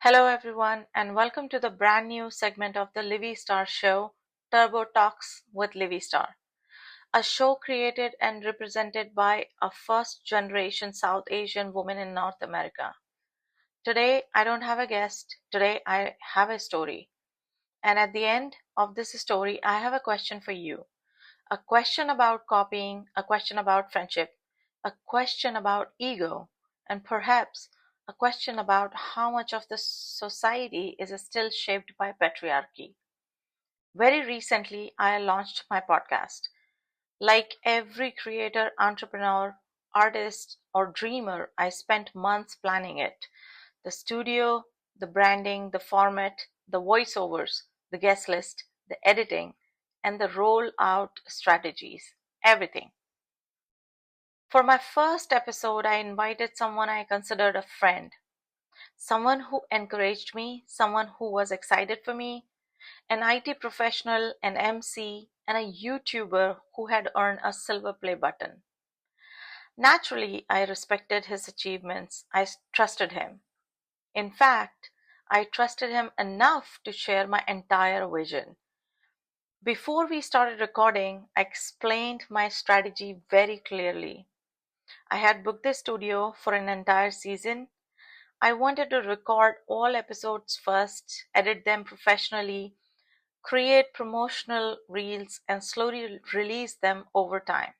Hello, everyone, and welcome to the brand new segment of the Livvie Star show, Turbo Talks with Livvie Star, a show created and represented by a first generation South Asian woman in North America. Today, I don't have a guest, today, I have a story. And at the end of this story, I have a question for you, a question about copying, a question about friendship, a question about ego, and perhaps a question about how much of the society is still shaped by patriarchy. Very recently, I launched my podcast. Like every creator, entrepreneur, artist, or dreamer, I spent months planning it. The studio, the branding, the format, the voiceovers, the guest list, the editing, and the rollout strategies. Everything. For my first episode, I invited someone I considered a friend, someone who encouraged me, someone who was excited for me, an IT professional, an MC, and a YouTuber who had earned a silver play button. Naturally, I respected his achievements. I trusted him. In fact, I trusted him enough to share my entire vision. Before we started recording, I explained my strategy very clearly. I had booked the studio for an entire season. I wanted to record all episodes first, edit them professionally, create promotional reels, and slowly release them over time.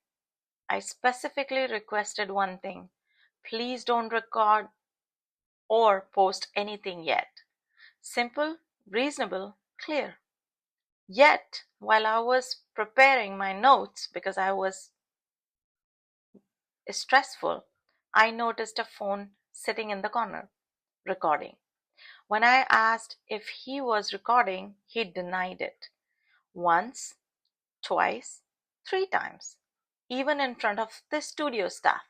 I specifically requested one thing: please don't record or post anything yet. Simple, reasonable, clear. Yet, while I was preparing my notes because I was stressful, I noticed a phone sitting in the corner, recording. When I asked if he was recording, he denied it. Once, twice, three times, even in front of the studio staff.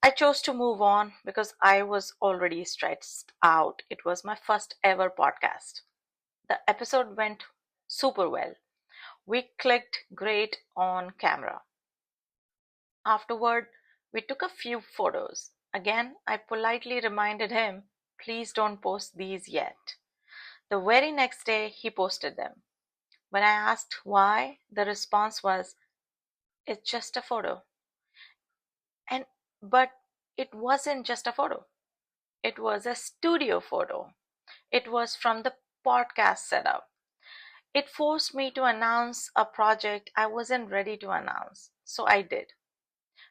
I chose to move on because I was already stressed out. It was my first ever podcast. The episode went super well. We clicked great on camera. Afterward, we took a few photos. Again, I politely reminded him, please don't post these yet. The very next day, he posted them. When I asked why, the response was, it's just a photo. But it wasn't just a photo. It was a studio photo. It was from the podcast setup. It forced me to announce a project I wasn't ready to announce. So I did.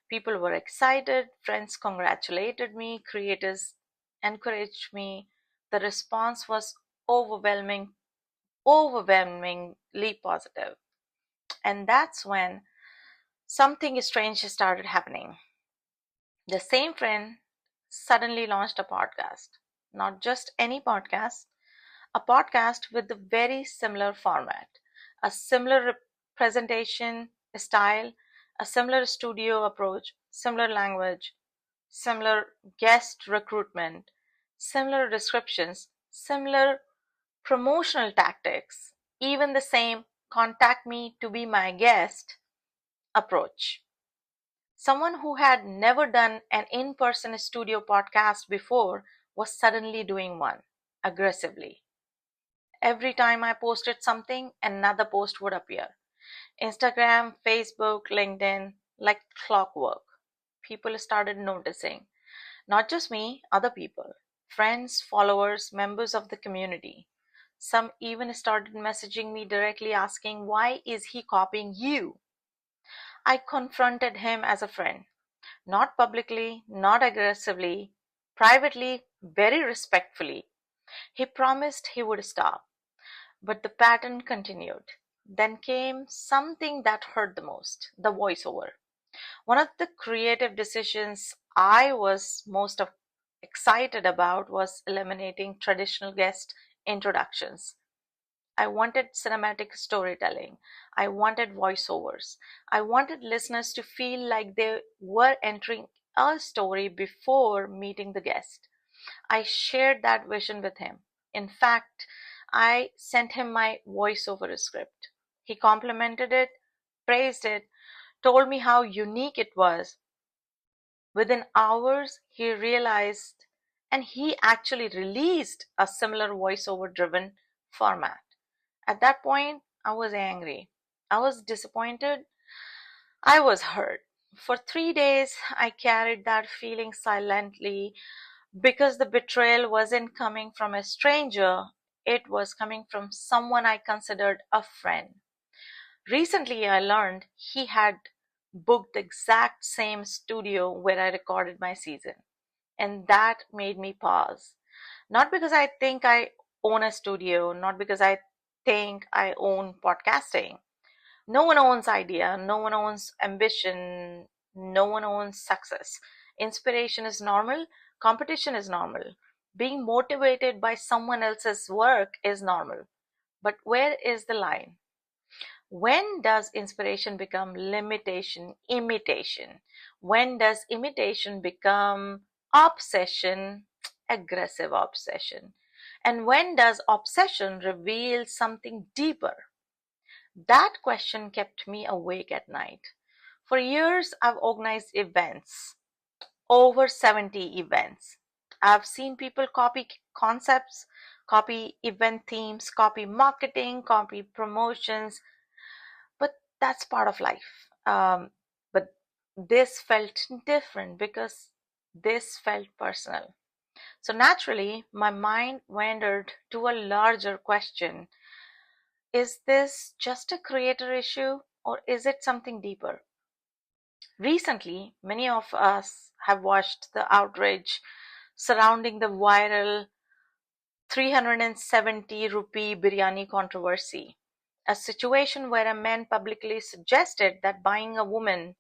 People were excited, friends congratulated me, creators encouraged me. The response was overwhelmingly positive. And that's when something strange started happening. The same friend suddenly launched a podcast. Not just any podcast, a podcast with a very similar format, a similar presentation style, a similar studio approach, similar language, similar guest recruitment, similar descriptions, similar promotional tactics, even the same contact me to be my guest approach. Someone who had never done an in person studio podcast before was suddenly doing one aggressively. Every time I posted something, another post would appear. Instagram, Facebook, LinkedIn, like clockwork. People started noticing. Not just me, other people. Friends, followers, members of the community. Some even started messaging me directly asking, why is he copying you? I confronted him as a friend. Not publicly, not aggressively, privately, very respectfully. He promised he would stop. But the pattern continued. Then came something that hurt the most: the voiceover. One of the creative decisions I was most excited about was eliminating traditional guest introductions. I wanted cinematic storytelling. I wanted voiceovers. I wanted listeners to feel like they were entering a story before meeting the guest. I shared that vision with him. In fact, I sent him my voiceover script. He complimented it, praised it, told me how unique it was. Within hours, he realized And he actually released a similar voiceover driven format. At that point, I was angry. I was disappointed. I was hurt. For 3 days, I carried that feeling silently because the betrayal wasn't coming from a stranger, it was coming from someone I considered a friend. Recently, I learned he had booked the exact same studio where I recorded my season, and that made me pause. Not because I think I own a studio, not because I think I own podcasting. No one owns idea, no one owns ambition, no one owns success. Inspiration is normal, competition is normal. Being motivated by someone else's work is normal. But where is the line? When does inspiration become limitation, imitation? When does imitation become obsession, aggressive obsession? And when does obsession reveal something deeper? That question kept me awake at night. For years, I've organized events, over 70 events. I've seen people copy concepts, copy event themes, copy marketing, copy promotions, but that's part of life. But this felt different because this felt personal. So naturally, my mind wandered to a larger question. Is this just a creator issue or is it something deeper? Recently, many of us have watched the outrage surrounding the viral 370 rupee biryani controversy, a situation where a man publicly suggested that buying a woman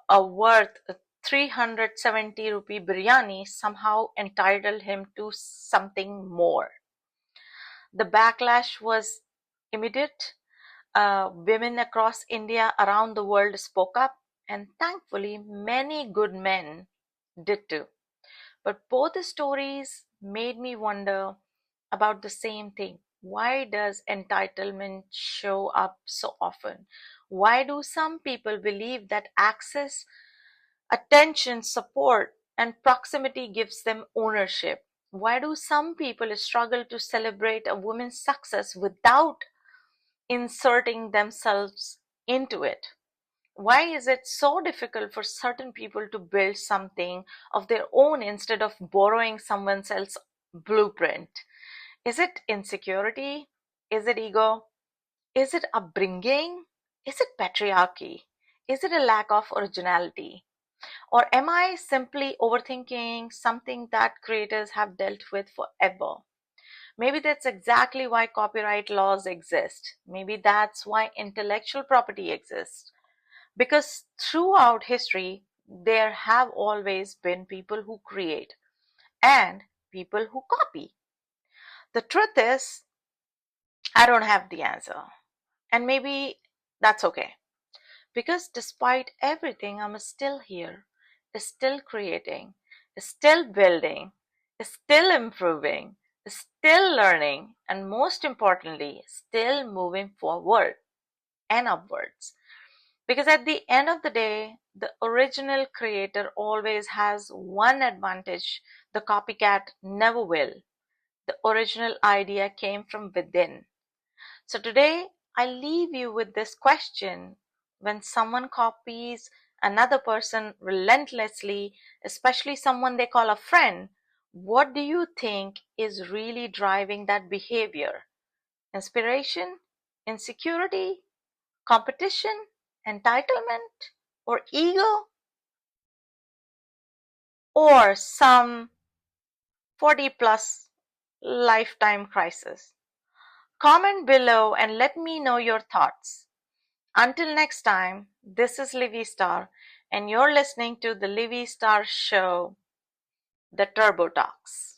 a worth 370 rupee biryani somehow entitled him to something more. The backlash was immediate. Women across India, around the world spoke up, and thankfully, many good men did too. But both stories made me wonder about the same thing. Why does entitlement show up so often? Why do some people believe that access, attention, support, and proximity gives them ownership? Why do some people struggle to celebrate a woman's success without inserting themselves into it? Why is it so difficult for certain people to build something of their own instead of borrowing someone else's blueprint? Is it insecurity? Is it ego? Is it upbringing? Is it patriarchy? Is it a lack of originality? Or am I simply overthinking something that creators have dealt with forever? Maybe that's exactly why copyright laws exist. Maybe that's why intellectual property exists. Because throughout history, there have always been people who create and people who copy. The truth is, I don't have the answer. And maybe that's okay. Because despite everything, I'm still here, still creating, still building, still improving, still learning, and most importantly, still moving forward and upwards. Because at the end of the day, the original creator always has one advantage the copycat never will. The original idea came from within. So today, I leave you with this question. When someone copies another person relentlessly, especially someone they call a friend, what do you think is really driving that behavior? Inspiration? Insecurity? Competition? Entitlement? Or ego? Or some 40 plus lifetime crisis? Comment below and let me know your thoughts. Until next time, this is Livvie Star, and you're listening to the Livvie Star Show, the Turbo Talks.